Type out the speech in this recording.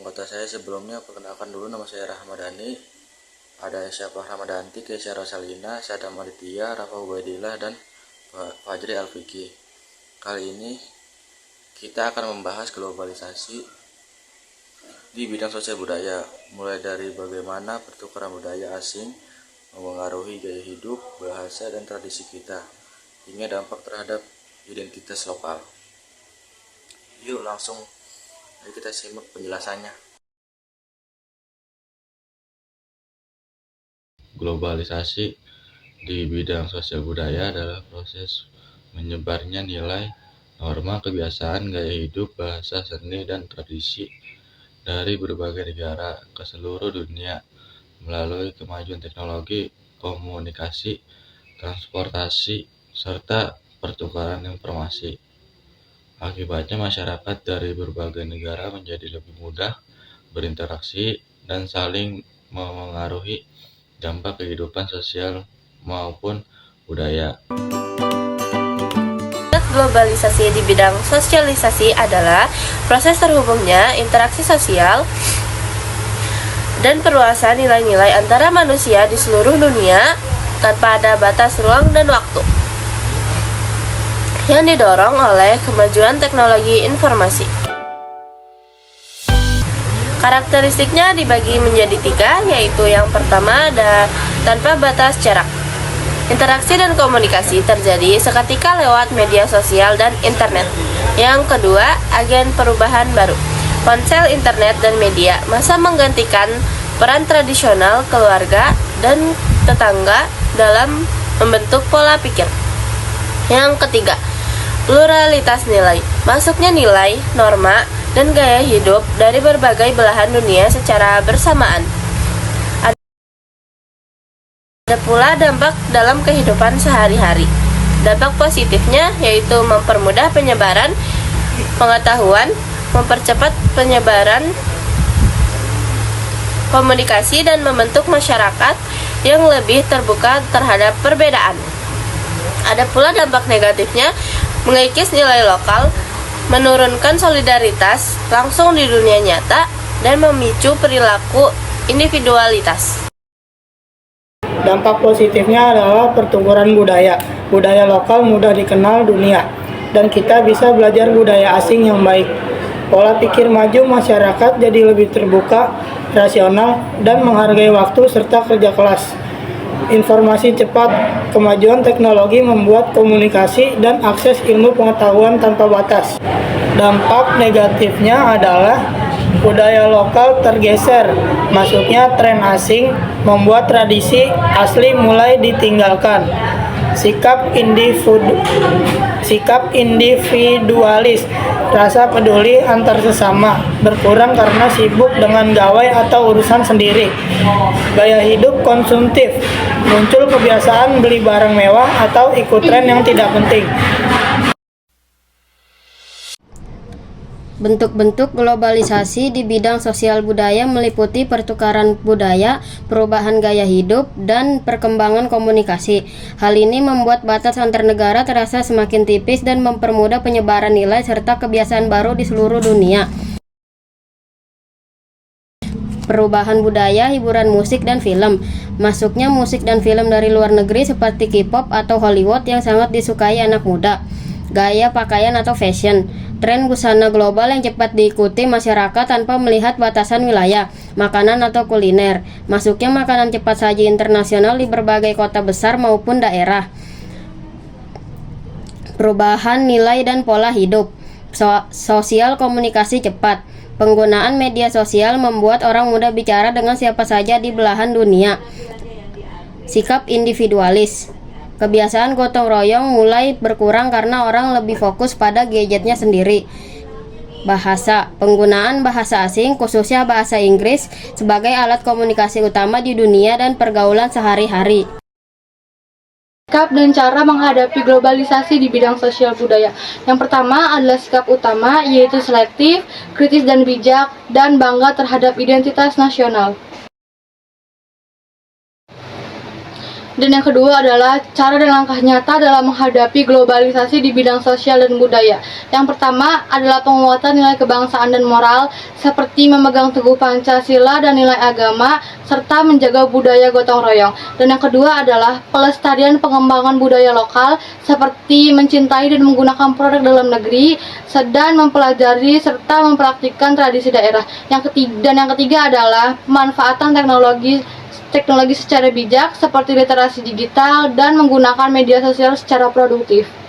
anggota saya sebelumnya. Perkenalkan dulu, nama saya Rahmadani. Ada Syafah Ramadanti, Keisha Rosalina, Sadam Aditya, Rafa Ubaidillah, dan Fajri Alfiki. Kali ini kita akan membahas globalisasi di bidang sosial budaya, mulai dari bagaimana pertukaran budaya asing mempengaruhi gaya hidup, bahasa, dan tradisi kita, hingga dampak terhadap identitas lokal. Yuk langsung ayo kita simak penjelasannya. Globalisasi di bidang sosial budaya adalah proses menyebarnya nilai, norma, kebiasaan, gaya hidup, bahasa, seni, dan tradisi dari berbagai negara ke seluruh dunia melalui kemajuan teknologi, komunikasi, transportasi, serta pertukaran informasi. Akibatnya masyarakat dari berbagai negara menjadi lebih mudah berinteraksi dan saling memengaruhi dampak kehidupan sosial maupun budaya. Globalisasi di bidang sosialisasi adalah proses terhubungnya interaksi sosial dan perluasan nilai-nilai antara manusia di seluruh dunia tanpa ada batas ruang dan waktu, yang didorong oleh kemajuan teknologi informasi. Karakteristiknya dibagi menjadi 3, yaitu yang pertama ada tanpa batas jarak. Interaksi dan komunikasi terjadi seketika lewat media sosial dan internet. Yang kedua, agen perubahan baru. Ponsel, internet, dan media masa menggantikan peran tradisional keluarga dan tetangga dalam membentuk pola pikir. Yang ketiga, pluralitas nilai. Masuknya nilai, norma, dan gaya hidup dari berbagai belahan dunia secara bersamaan. Ada pula dampak dalam kehidupan sehari-hari. Dampak positifnya yaitu mempermudah penyebaran pengetahuan, mempercepat penyebaran komunikasi, dan membentuk masyarakat yang lebih terbuka terhadap perbedaan. Ada pula dampak negatifnya, mengikis nilai lokal, menurunkan solidaritas langsung di dunia nyata, dan memicu perilaku individualitas. Dampak positifnya adalah pertukaran budaya. Budaya lokal mudah dikenal dunia, dan kita bisa belajar budaya asing yang baik. Pola pikir maju masyarakat jadi lebih terbuka, rasional, dan menghargai waktu serta kerja keras. Informasi cepat, kemajuan teknologi membuat komunikasi dan akses ilmu pengetahuan tanpa batas. Dampak negatifnya adalah budaya lokal tergeser, masuknya tren asing membuat tradisi asli mulai ditinggalkan. Sikap individualis, rasa peduli antar sesama berkurang karena sibuk dengan gawai atau urusan sendiri. Gaya hidup konsumtif, muncul kebiasaan beli barang mewah atau ikut tren yang tidak penting. Bentuk-bentuk globalisasi di bidang sosial budaya meliputi pertukaran budaya, perubahan gaya hidup, dan perkembangan komunikasi. Hal ini membuat batas antar negara terasa semakin tipis dan mempermudah penyebaran nilai serta kebiasaan baru di seluruh dunia. Perubahan budaya, hiburan musik, dan film. Masuknya musik dan film dari luar negeri seperti K-pop atau Hollywood yang sangat disukai anak muda. Gaya pakaian atau fashion, tren busana global yang cepat diikuti masyarakat tanpa melihat batasan wilayah. Makanan atau kuliner, masuknya makanan cepat saji internasional di berbagai kota besar maupun daerah. Perubahan nilai dan pola hidup, sosial komunikasi cepat. Penggunaan media sosial membuat orang mudah bicara dengan siapa saja di belahan dunia. Sikap individualis, kebiasaan gotong royong mulai berkurang karena orang lebih fokus pada gadgetnya sendiri. Bahasa, penggunaan bahasa asing khususnya bahasa Inggris sebagai alat komunikasi utama di dunia dan pergaulan sehari-hari. Sikap dan cara menghadapi globalisasi di bidang sosial budaya. Yang pertama adalah sikap utama, yaitu selektif, kritis dan bijak, dan bangga terhadap identitas nasional. Dan yang kedua adalah cara dan langkah nyata dalam menghadapi globalisasi di bidang sosial dan budaya. Yang pertama adalah penguatan nilai kebangsaan dan moral seperti memegang teguh Pancasila dan nilai agama serta menjaga budaya gotong royong. Dan yang kedua adalah pelestarian pengembangan budaya lokal seperti mencintai dan menggunakan produk dalam negeri dan mempelajari serta mempraktikkan tradisi daerah. Yang ketiga adalah pemanfaatan teknologi secara bijak seperti literasi digital dan menggunakan media sosial secara produktif.